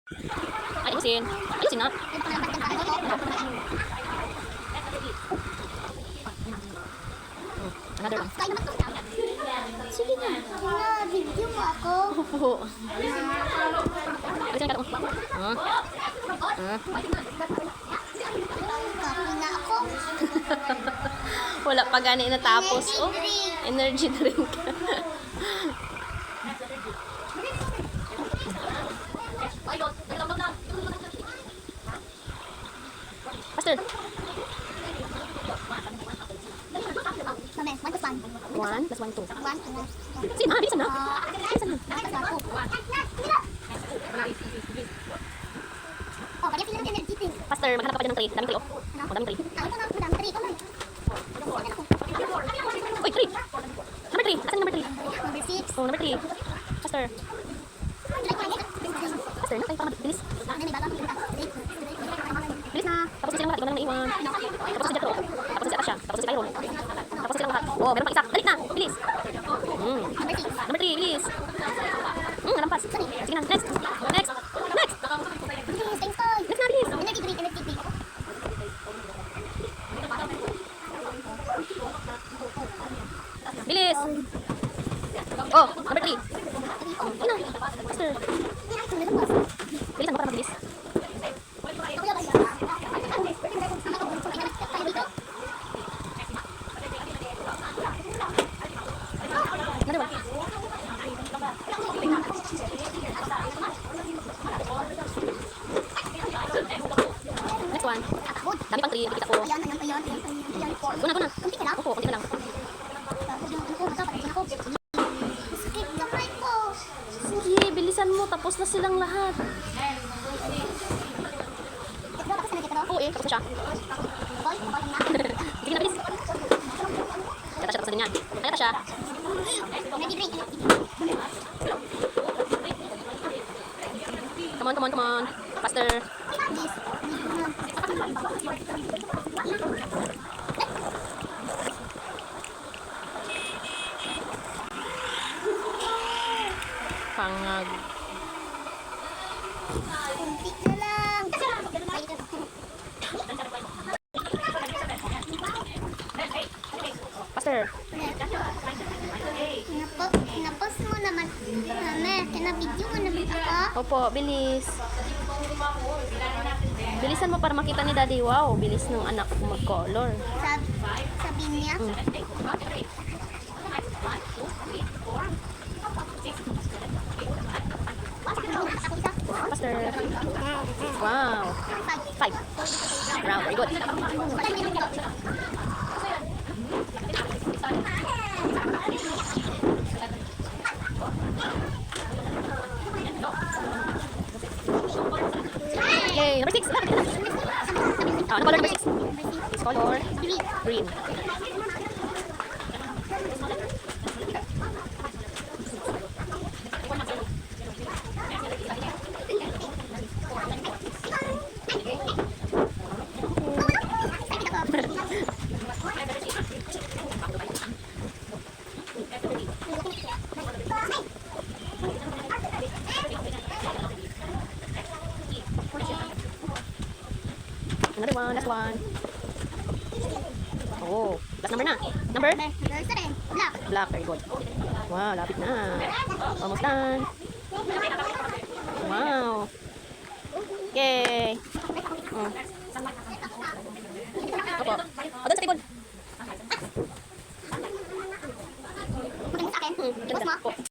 Ayusin. Ayusin na. Another one. Sige na. Video mo ako. Oo. Ayusin ka mo. Kapi na ako. Wala pa gani natapos. Oh, energy drink. Pastor. Mami, 1 plus 1. 1 plus 1, 2. 1 plus Sige na, bilisan na. Bilisan na. Oh, kaya pila ng energy drink. Pastor, maghanap ka pa dyan ng 3. Daming 3, oh. Oh, daming 3. Ito na, madam, 3 ko man. Uy, 3. Number 3. Asan yung number 3? Number 6. Oh, number 3. Pastor. Pastor, na tayo para mabilis. May bago akong Bilis na. Tapos na silang lahat. Ikaw na lang naiwan. Tapos na si Jetro. Tapos na si Atasha. Tapos na si Tyrone. Tapos na silang lahat. Oh, meron pa isa. Dali na. Bilis. Number 6. Number 3. Bilis. Nalampas. Sige na. Next. Next. Next. Thanks, Toy. Next na. Bilis. Energy drink, energy drink. Bilis. Oh, number 3. Ayun na. Pastor. Bilis mo para mabilis. Another one. Next one. Dami pang 3. Nakita ko. Ayan, ayan, ayan, ayan, ayan. Guna, guna. Kunti ka lang. Opo, konti na lang. Sakit kamay ko. Sige, bilisan mo. Tapos na silang lahat. Ito, tapos na dito. Oo, tapos na siya. Boy, boy na. Sige na, bilis. Kaya siya, tapos na din yan. Kaya siya. Energy drink, energy drink. Come on, come on, come on. Faster. This. Pangag. Kunti na lang. Faster. Napos mo naman. Mami, kinabidyo mo naman ako. Opo, bilis. Bilisan mo para makita ni Daddy. Wow, bilis ng anak ko mag-color. Sabi niya. Faster. Wow. 5. Wow, very good. Yay, number 6. Ano color number 6? It's color green. Another one, last one. Oh, last number na. Number? Black. Black, very good. Wow, lapit na. Almost done. Wow. Yay. Opo. O, doon sa table. Magaling sa akin. Ganda. Tapos mo. Opo.